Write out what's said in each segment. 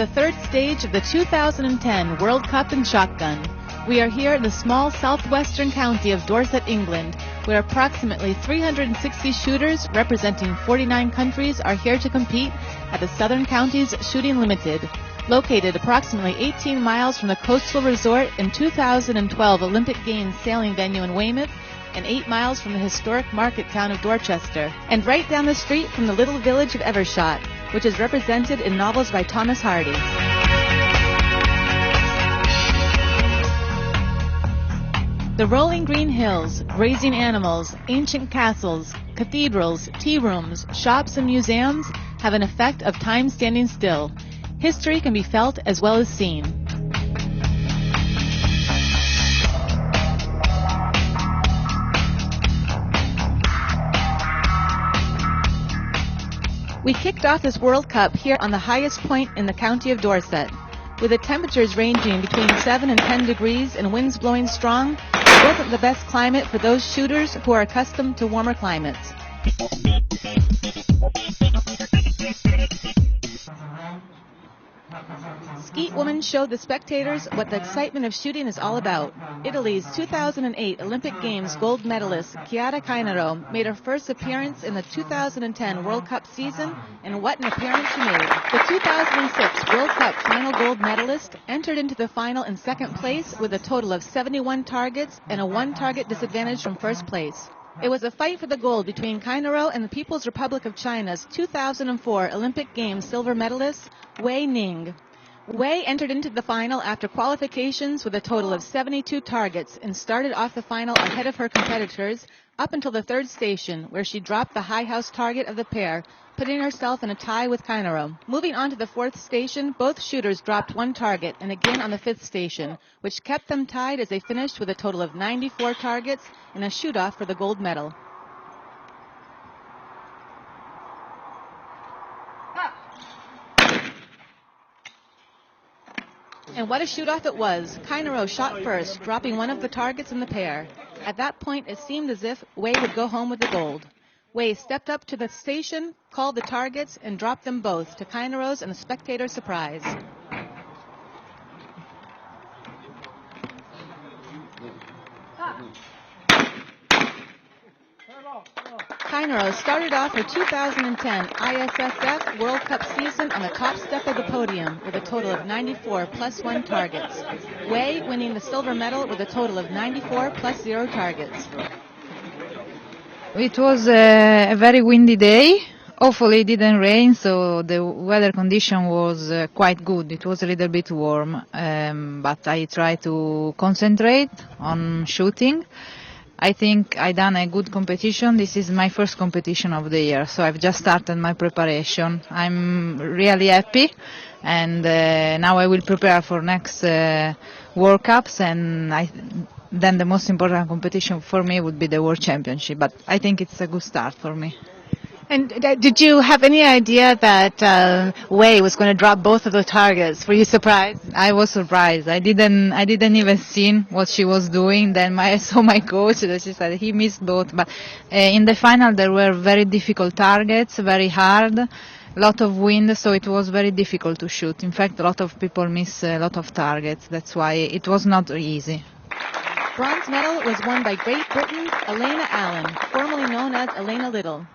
the third stage of the 2010 World Cup in Shotgun. We are here in the small southwestern county of Dorset, England, where approximately 360 shooters representing 49 countries are here to compete at the Southern Counties Shooting Limited, located approximately 18 miles from the coastal resort and 2012 Olympic Games sailing venue in Weymouth, and 8 miles from the historic market town of Dorchester, and right down the street from the little village of Evershot, which is represented in novels by Thomas Hardy. The rolling green hills, grazing animals, ancient castles, cathedrals, tea rooms, shops, and museums have an effect of time standing still. History can be felt as well as seen. We kicked off this World Cup here on the highest point in the county of Dorset. With the temperatures ranging between 7 and 10 degrees and winds blowing strong, it wasn't the best climate for those shooters who are accustomed to warmer climates. Skeet Woman showed the spectators what the excitement of shooting is all about. Italy's 2008 Olympic Games gold medalist Chiara Kainero made her first appearance in the 2010 World Cup season, and what an appearance she made. The 2006 World Cup final gold medalist entered into the final in second place with a total of 71 targets and a one-target disadvantage from first place. It was a fight for the gold between Kainero and the People's Republic of China's 2004 Olympic Games silver medalist Wei Ning. Wei entered into the final after qualifications with a total of 72 targets and started off the final ahead of her competitors up until the third station, where she dropped the high house target of the pair, putting herself in a tie with Kainero. Moving on to the fourth station, both shooters dropped one target, and again on the fifth station, which kept them tied as they finished with a total of 94 targets in a shoot-off for the gold medal. And what a shoot-off it was. Kainero shot first, dropping one of the targets in the pair. At that point, it seemed as if Wei would go home with the gold. Wei stepped up to the station, called the targets, and dropped them both, to Kainero's and the spectators' surprise. Kainero started off her 2010 ISSF World Cup season on the top step of the podium with a total of 94 plus 1 targets. Wei winning the silver medal with a total of 94 plus 0 targets. It was a very windy day. Hopefully it didn't rain, so the weather condition was quite good. It was a little bit warm, but I tried to concentrate on shooting. I think I done a good competition. This is my first competition of the year, so I've just started my preparation. I'm really happy, and now I will prepare for next World Cups, and then the most important competition for me would be the World Championship, but I think it's a good start for me. And did you have any idea that Wei was going to drop both of the targets? Were you surprised? I was surprised. I didn't even see what she was doing. Then I saw my coach that she said he missed both. But in the final there were very difficult targets, very hard, a lot of wind, so it was very difficult to shoot. In fact, a lot of people miss a lot of targets. That's why it was not easy. Bronze medal was won by Great Britain's Elena Allen, formerly known as Elena Little.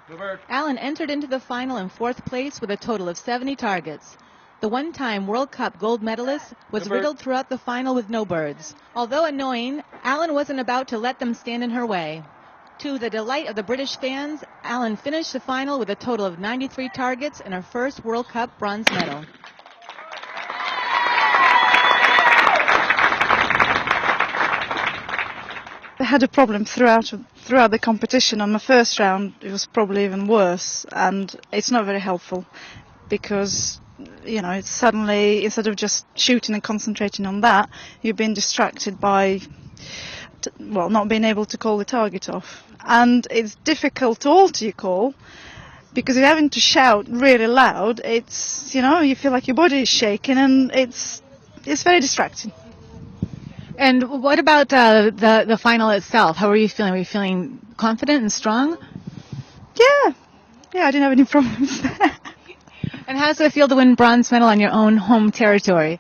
Allen entered into the final in fourth place with a total of 70 targets. The one-time World Cup gold medalist was riddled throughout the final with no birds. Although annoying, Allen wasn't about to let them stand in her way. To the delight of the British fans, Allen finished the final with a total of 93 targets and her first World Cup bronze medal. They had a problem throughout the competition. On the first round, it was probably even worse, and it's not very helpful because, you know, it's suddenly, instead of just shooting and concentrating on that, you've been distracted by, not being able to call the target off. And it's difficult to alter your call because you're having to shout really loud. It's, you know, you feel like your body is shaking, and it's very distracting. And what about the final itself? How were you feeling? Were you feeling confident and strong? Yeah, I didn't have any problems there. And how does it feel to win bronze medal on your own home territory?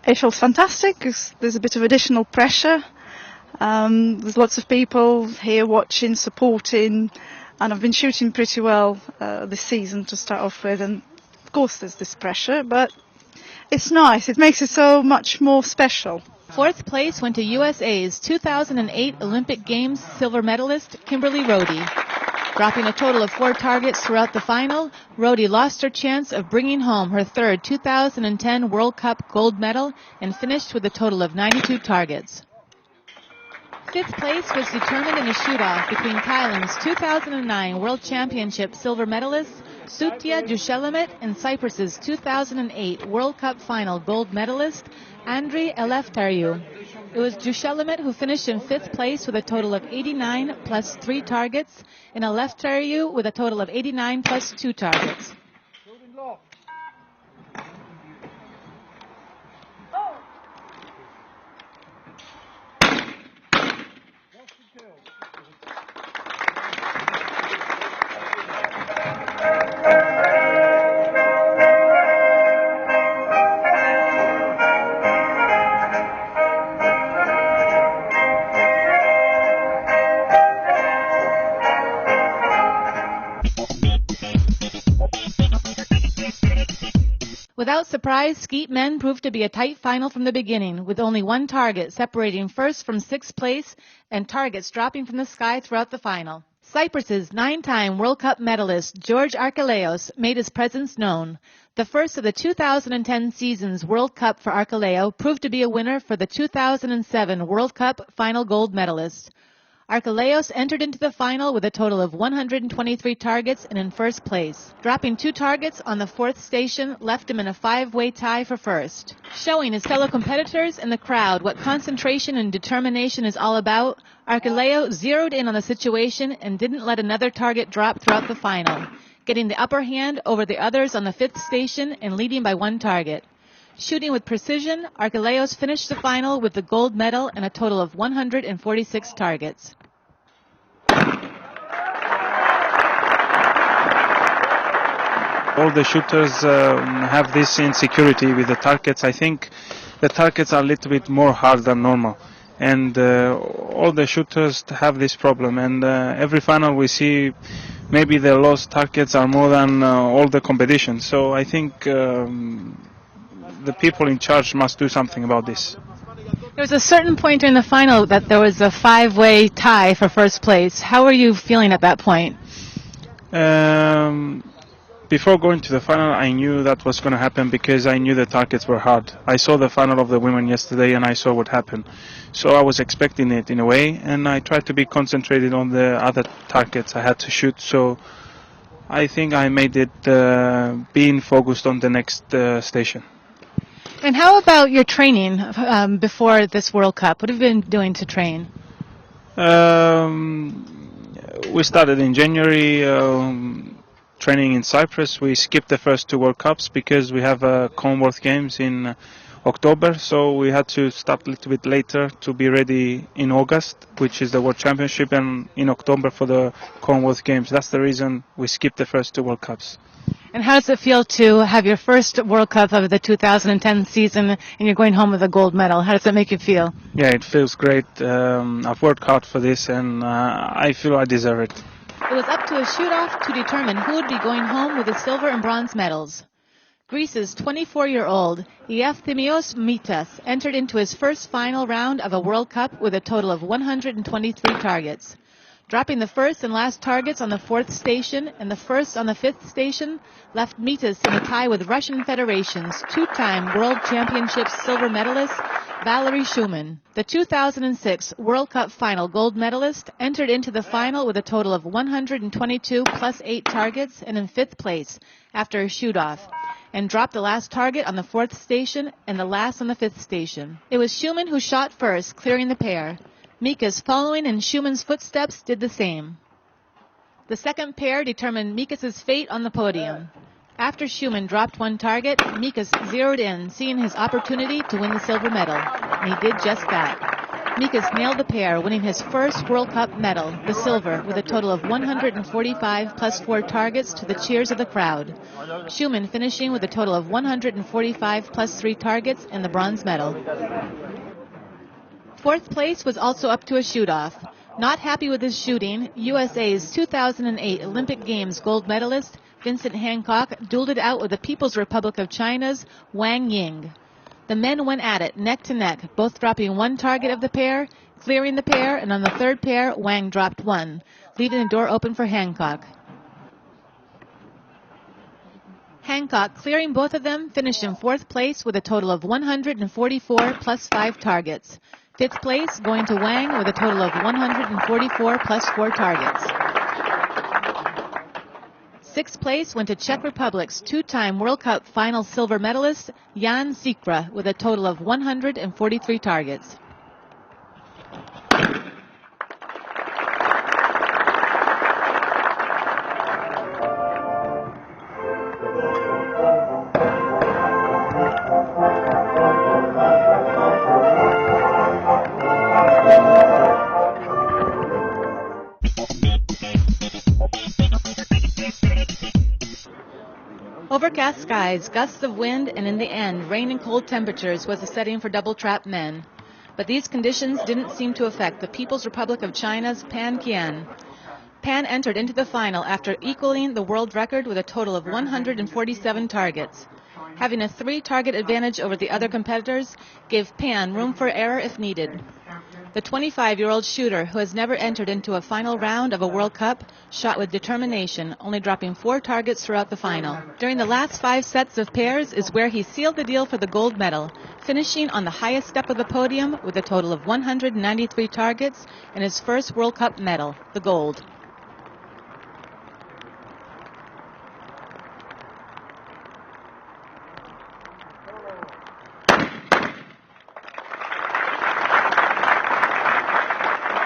It feels fantastic 'cause there's a bit of additional pressure. There's lots of people here watching, supporting, and I've been shooting pretty well this season to start off with, and of course there's this pressure, but it's nice. It makes it so much more special. Fourth place went to USA's 2008 Olympic Games silver medalist Kimberly Rohde. Dropping a total of 4 targets throughout the final, Rohde lost her chance of bringing home her third 2010 World Cup gold medal and finished with a total of 92 targets. Fifth place was determined in a shoot-off between Thailand's 2009 World Championship silver medalist Sutya Jushelamit and Cyprus's 2008 World Cup final gold medalist Andrei Eleftheriou. It was Jushelamit who finished in 5th place with a total of 89 plus 3 targets, and Eleftheriou with a total of 89 plus 2 targets. Without surprise, skeet men proved to be a tight final from the beginning, with only 1 target separating first from 6th place and targets dropping from the sky throughout the final. Cyprus's 9-time World Cup medalist George Archelaos made his presence known. The first of the 2010 season's World Cup for Archelaou proved to be a winner for the 2007 World Cup final gold medalist. Archelaos entered into the final with a total of 123 targets and in first place. Dropping 2 targets on the 4th station left him in a 5-way tie for first. Showing his fellow competitors and the crowd what concentration and determination is all about, Archelaou zeroed in on the situation and didn't let another target drop throughout the final, getting the upper hand over the others on the 5th station and leading by 1 target. Shooting with precision, Archelaos finished the final with the gold medal and a total of 146 targets. All the shooters have this insecurity with the targets. I think the targets are a little bit more hard than normal. And all the shooters have this problem. And every final we see maybe the lost targets are more than all the competition. So I think the people in charge must do something about this. There was a certain point in the final that there was a 5-way tie for first place. How were you feeling at that point? Before going to the final, I knew that was going to happen because I knew the targets were hard. I saw the final of the women yesterday and I saw what happened. So I was expecting it in a way, and I tried to be concentrated on the other targets I had to shoot. So I think I made it being focused on the next station. And how about your training before this World Cup? What have you been doing to train? We started in January training in Cyprus. We skipped the first 2 World Cups because we have Commonwealth Games in October, so we had to start a little bit later to be ready in August, which is the World Championship, and in October for the Commonwealth Games. That's the reason we skipped the first 2 World Cups. And how does it feel to have your first World Cup of the 2010 season and you're going home with a gold medal? How does that make you feel? Yeah, it feels great. I've worked hard for this and I feel I deserve it. It was up to a shoot-off to determine who would be going home with the silver and bronze medals. Greece's 24-year-old Efthymios Mitas entered into his first final round of a World Cup with a total of 123 targets. Dropping the first and last targets on the 4th station and the first on the 5th station left Mitas in a tie with Russian Federation's 2-time World Championship silver medalist Valery Shumin. The 2006 World Cup final gold medalist entered into the final with a total of 122 plus 8 targets and in 5th place after a shoot-off, and dropped the last target on the 4th station and the last on the 5th station. It was Shumin who shot first, clearing the pair. Mikas, following in Shuman's footsteps, did the same. The second pair determined Mikas's fate on the podium. After Shuman dropped 1 target, Mikas zeroed in, seeing his opportunity to win the silver medal, and he did just that. Mikas nailed the pair, winning his first World Cup medal, the silver, with a total of 145 plus 4 targets to the cheers of the crowd. Schumann finishing with a total of 145 plus 3 targets and the bronze medal. Fourth place was also up to a shoot-off. Not happy with his shooting, USA's 2008 Olympic Games gold medalist Vincent Hancock dueled it out with the People's Republic of China's Wang Ying. The men went at it neck to neck, both dropping one target of the pair, clearing the pair, and on the third pair, Wang dropped one, leaving the door open for Hancock. Hancock, clearing both of them, finished in fourth place with a total of 144 plus 5 targets. Fifth place going to Wang with a total of 144 plus 4 targets. Sixth place went to Czech Republic's two-time World Cup final silver medalist Jan Sikra with a total of 143 targets. Overcast skies, gusts of wind, and in the end, rain and cold temperatures was the setting for double trap men. But these conditions didn't seem to affect the People's Republic of China's Pan Qian. Pan entered into the final after equaling the world record with a total of 147 targets. Having a 3-target advantage over the other competitors gave Pan room for error if needed. The 25-year-old shooter, who has never entered into a final round of a World Cup, shot with determination, only dropping 4 targets throughout the final. During the last 5 sets of pairs is where he sealed the deal for the gold medal, finishing on the highest step of the podium with a total of 193 targets and his first World Cup medal, the gold.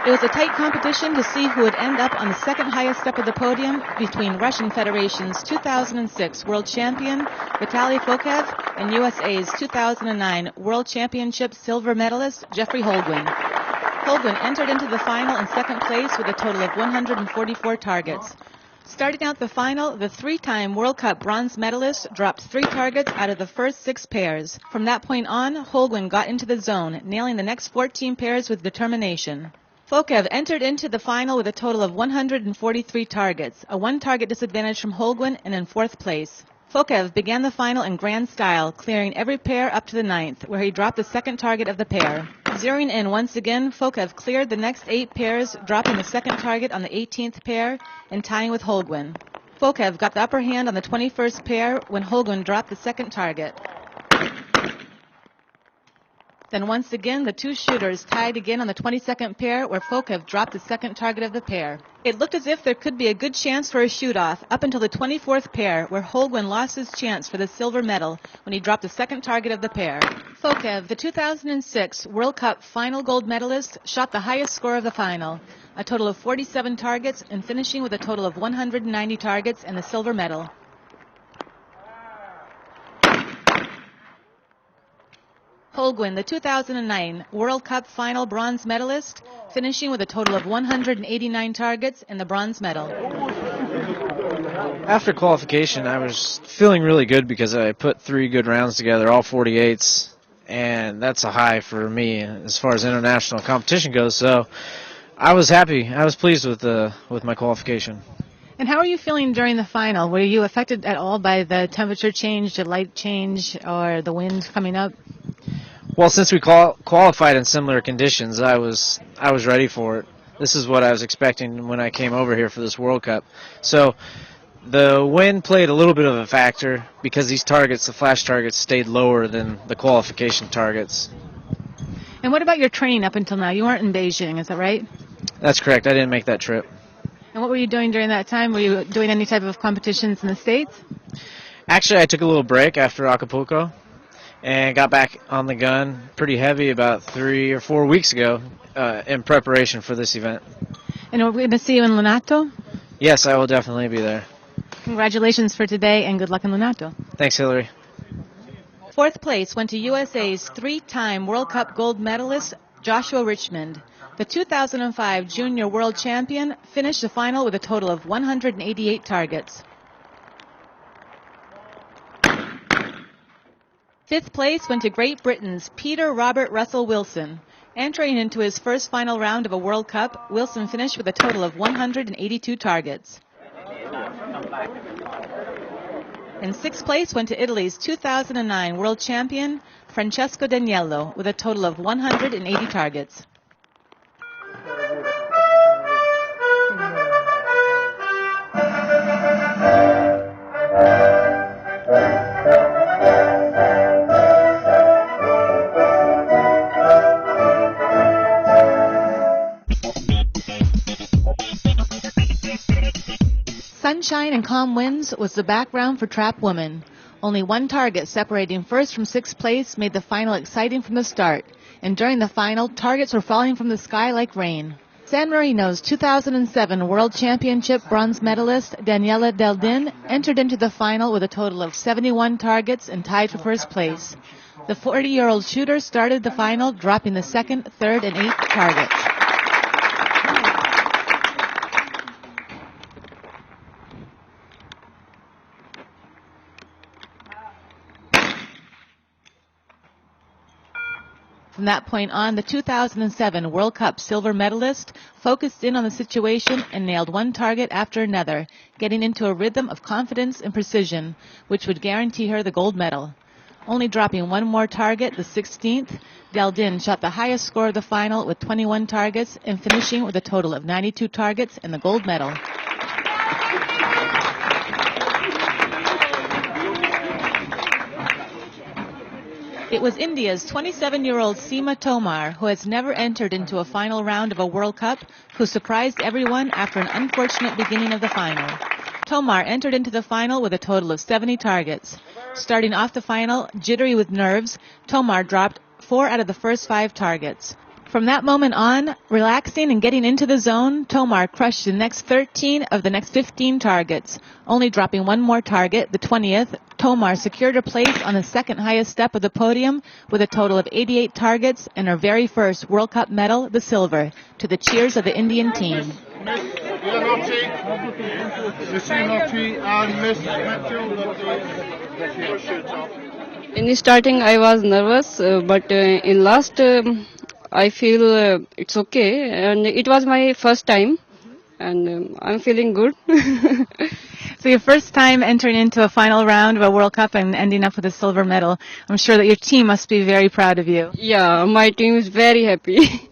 It was a tight competition to see who would end up on the second highest step of the podium between Russian Federation's 2006 World Champion Vitaly Fokev and USA's 2009 World Championship silver medalist Jeffrey Holguin. Holguin entered into the final in second place with a total of 144 targets. Starting out the final, the 3-time World Cup bronze medalist dropped 3 targets out of the first 6 pairs. From that point on, Holguin got into the zone, nailing the next 14 pairs with determination. Fokev entered into the final with a total of 143 targets, a 1-target disadvantage from Holguin, and in 4th place. Fokev began the final in grand style, clearing every pair up to the 9th, where he dropped the 2nd target of the pair. Zeroing in once again, Fokev cleared the next 8 pairs, dropping the 2nd target on the 18th pair and tying with Holguin. Fokev got the upper hand on the 21st pair when Holguin dropped the 2nd target. Then once again, the 2 shooters tied again on the 22nd pair, where Fokev dropped the 2nd target of the pair. It looked as if there could be a good chance for a shoot-off up until the 24th pair, where Holguin lost his chance for the silver medal when he dropped the 2nd target of the pair. Fokev, the 2006 World Cup final gold medalist, shot the highest score of the final, a total of 47 targets, and finishing with a total of 190 targets and the silver medal. Holguin, the 2009 World Cup final bronze medalist, finishing with a total of 189 targets and the bronze medal. After qualification, I was feeling really good because I put 3 good rounds together, all 48s, and that's a high for me as far as international competition goes. So I was happy. I was pleased with my qualification. And how are you feeling during the final? Were you affected at all by the temperature change, the light change, or the wind coming up? Well, since we qualified in similar conditions, I was ready for it. This is what I was expecting when I came over here for this World Cup. So the wind played a little bit of a factor because these targets, the flash targets, stayed lower than the qualification targets. And what about your training up until now? You weren't in Beijing, is that right? That's correct. I didn't make that trip. And what were you doing during that time? Were you doing any type of competitions in the States? Actually, I took a little break after Acapulco and got back on the gun pretty heavy about 3 or 4 weeks ago in preparation for this event. And we're going to see you in Lonato? Yes, I will definitely be there. Congratulations for today and good luck in Lonato. Thanks, Hillary. 4th place went to USA's 3-time World Cup gold medalist Joshua Richmond. The 2005 Junior World Champion finished the final with a total of 188 targets. Fifth place went to Great Britain's Peter Robert Russell Wilson. Entering into his first final round of a World Cup, Wilson finished with a total of 182 targets. And sixth place went to Italy's 2009 World Champion, Francesco Daniello, with a total of 180 targets. Sunshine and calm winds was the background for Trap Woman. Only one target separating first from sixth place made the final exciting from the start, and during the final, targets were falling from the sky like rain. San Marino's 2007 World Championship bronze medalist Daniela Deldin entered into the final with a total of 71 targets and tied for first place. The 40-year-old shooter started the final, dropping the second, third, and eighth targets. From that point on, the 2007 World Cup silver medalist focused in on the situation and nailed one target after another, getting into a rhythm of confidence and precision, which would guarantee her the gold medal. Only dropping one more target, the 16th, Deldin shot the highest score of the final with 21 targets and finishing with a total of 92 targets and the gold medal. It was India's 27-year-old Seema Tomar, who has never entered into a final round of a World Cup, who surprised everyone after an unfortunate beginning of the final. Tomar entered into the final with a total of 70 targets. Starting off the final, jittery with nerves, Tomar dropped 4 out of the first 5 targets. From that moment on, relaxing and getting into the zone, Tomar crushed the next 13 of the next 15 targets. Only dropping one more target, the 20th, Tomar secured her place on the second highest step of the podium with a total of 88 targets and her very first World Cup medal, the silver, to the cheers of the Indian team. In starting I was nervous, but in last I feel it's okay, and it was my first time, and I'm feeling good. So your first time entering into a final round of a World Cup and ending up with a silver medal. I'm sure that your team must be very proud of you. Yeah, my team is very happy.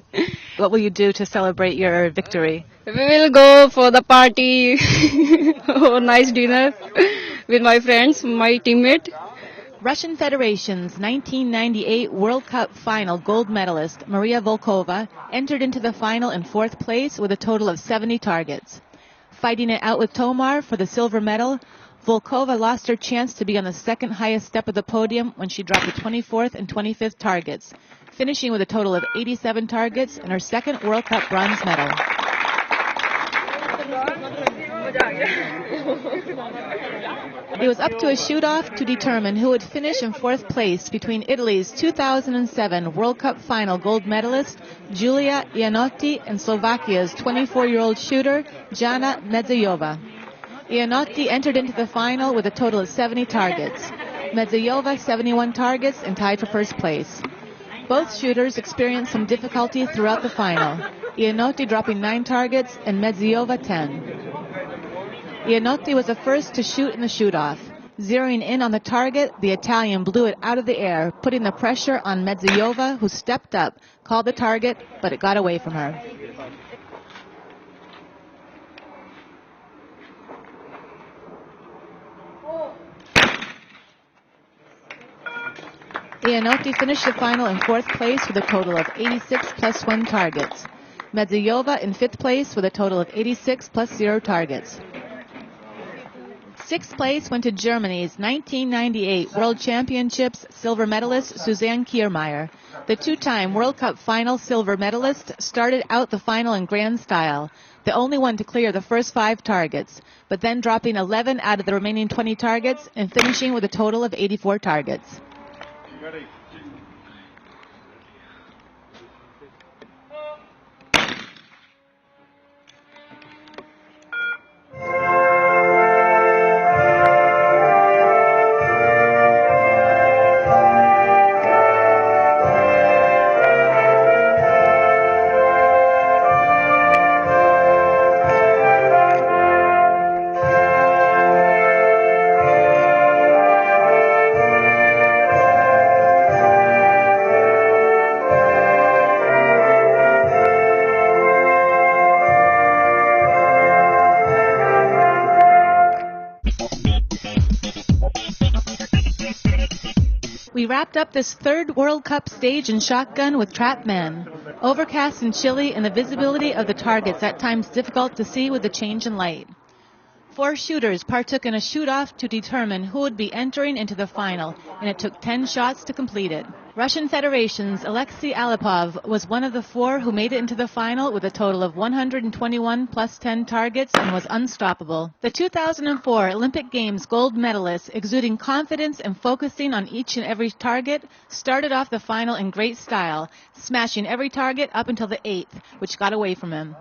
What will you do to celebrate your victory? We will go for the party, or nice dinner with my friends, my teammate. Russian Federation's 1998 World Cup final gold medalist Maria Volkova entered into the final in 4th place with a total of 70 targets. Fighting it out with Tomar for the silver medal, Volkova lost her chance to be on the second highest step of the podium when she dropped the 24th and 25th targets, finishing with a total of 87 targets and her second World Cup bronze medal. It was up to a shoot-off to determine who would finish in 4th place between Italy's 2007 World Cup final gold medalist Giulia Iannotti and Slovakia's 24-year-old shooter Jana Medzejova. Iannotti entered into the final with a total of 70 targets. Medzejova 71 targets and tied for first place. Both shooters experienced some difficulty throughout the final, Iannotti dropping 9 targets and Medzejova 10. Iannotti was the first to shoot in the shoot-off. Zeroing in on the target, the Italian blew it out of the air, putting the pressure on Medzejova, who stepped up, called the target, but it got away from her. Iannotti finished the final in 4th place with a total of 86 plus 1 targets. Medzejova in 5th place with a total of 86 plus 0 targets. 6th place went to Germany's 1998 World Championships silver medalist Suzanne Kiermaier. The 2-time World Cup final silver medalist started out the final in grand style, the only one to clear the first 5 targets, but then dropping 11 out of the remaining 20 targets and finishing with a total of 84 targets. wrapped up this third World Cup stage in shotgun with Trap Man. Overcast and chilly, and the visibility of the targets at times difficult to see with the change in light. 4 shooters partook in a shoot-off to determine who would be entering into the final, and it took 10 shots to complete it. Russian Federation's Alexei Alipov was one of the 4 who made it into the final with a total of 121 plus 10 targets and was unstoppable. The 2004 Olympic Games gold medalist, exuding confidence and focusing on each and every target, started off the final in great style, smashing every target up until the 8th, which got away from him.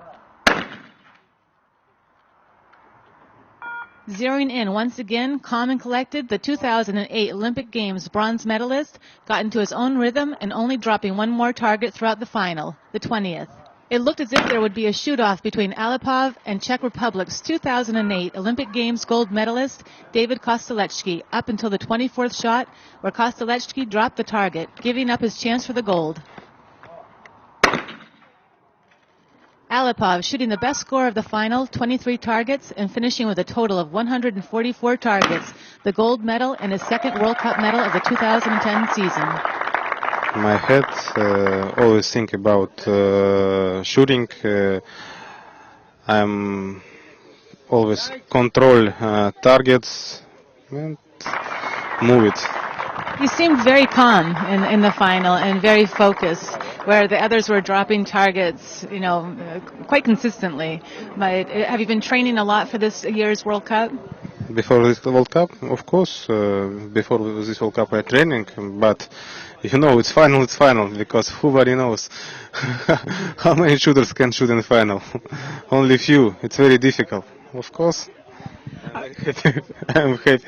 Zeroing in once again, calm and collected, the 2008 Olympic Games bronze medalist got into his own rhythm and only dropping one more target throughout the final, the 20th. It looked as if there would be a shoot-off between Alipov and Czech Republic's 2008 Olympic Games gold medalist David Kostelecky up until the 24th shot, where Kostelecky dropped the target, giving up his chance for the gold. Alipov shooting the best score of the final, 23 targets, and finishing with a total of 144 targets, the gold medal and his second World Cup medal of the 2010 season. My head always think about shooting. I'm always control targets and move it. You seemed very calm in the final and very focused, where the others were dropping targets, quite consistently. But have you been training a lot for this year's World Cup? Before this World Cup, of course. Before this World Cup, I'm training, but it's final, because nobody knows how many shooters can shoot in the final. Only few. It's very difficult. Of course, I'm happy.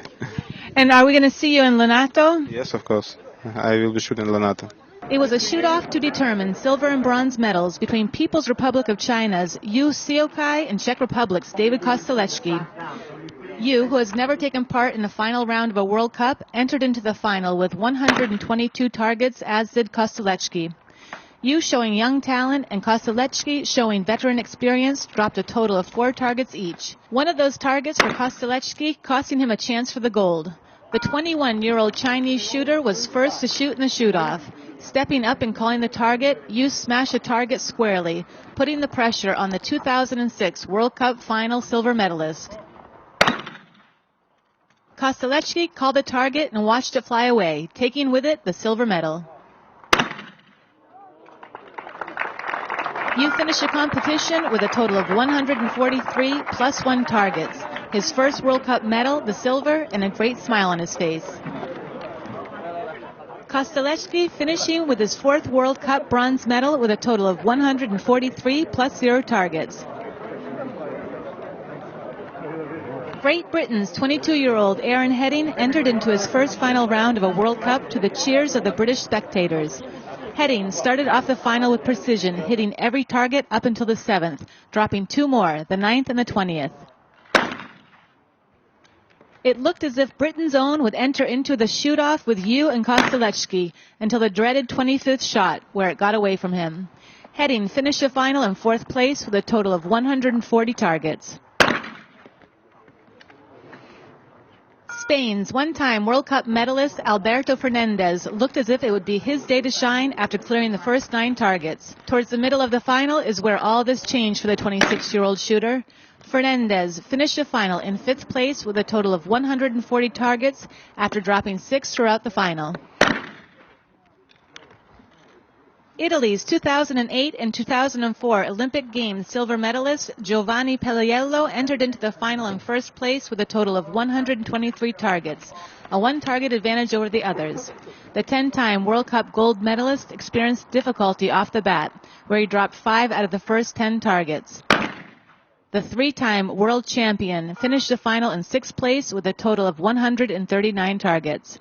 And are we going to see you in Lonato? Yes, of course. I will be shooting Lonato. It was a shoot-off to determine silver and bronze medals between People's Republic of China's Yu Siokai and Czech Republic's David Kostelecky. Yu, who has never taken part in the final round of a World Cup, entered into the final with 122 targets, as did Kostelecky. Yu, showing young talent, and Kostelecky, showing veteran experience, dropped a total of 4 targets each. One of those targets for Kostelecky costing him a chance for the gold. The 21-year-old Chinese shooter was first to shoot in the shoot-off. Stepping up and calling the target, Yu smashed the target squarely, putting the pressure on the 2006 World Cup final silver medalist. Kostelecky called the target and watched it fly away, taking with it the silver medal. Yu finished the competition with a total of 143 plus 1 targets, his first World Cup medal, the silver, and a great smile on his face. Kostelecky finishing with his 4th World Cup bronze medal with a total of 143 plus 0 targets. Great Britain's 22-year-old Aaron Heading entered into his first final round of a World Cup to the cheers of the British spectators. Heading started off the final with precision, hitting every target up until the 7th, dropping 2 more, the 9th and the 20th. It looked as if Britain's own would enter into the shoot-off with Yu and Kostelecky until the dreaded 25th shot, where it got away from him. Heading finished the final in 4th place with a total of 140 targets. Spain's one-time World Cup medalist Alberto Fernandez looked as if it would be his day to shine after clearing the first 9 targets. Towards the middle of the final is where all this changed for the 26-year-old shooter. Fernandez finished the final in 5th place with a total of 140 targets after dropping 6 throughout the final. Italy's 2008 and 2004 Olympic Games silver medalist Giovanni Pelliello entered into the final in 1st place with a total of 123 targets, a 1-target advantage over the others. The 10-time World Cup gold medalist experienced difficulty off the bat, where he dropped 5 out of the first 10 targets. The 3-time world champion finished the final in 6th place with a total of 139 targets.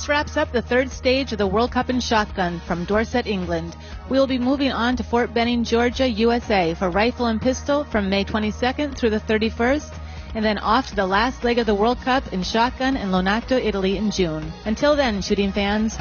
Wraps up the 3rd stage of the World Cup in shotgun from Dorset, England. We will be moving on to Fort Benning, Georgia, USA for rifle and pistol from May 22nd through the 31st, and then off to the last leg of the World Cup in shotgun in Lonato, Italy in June. Until then, shooting fans.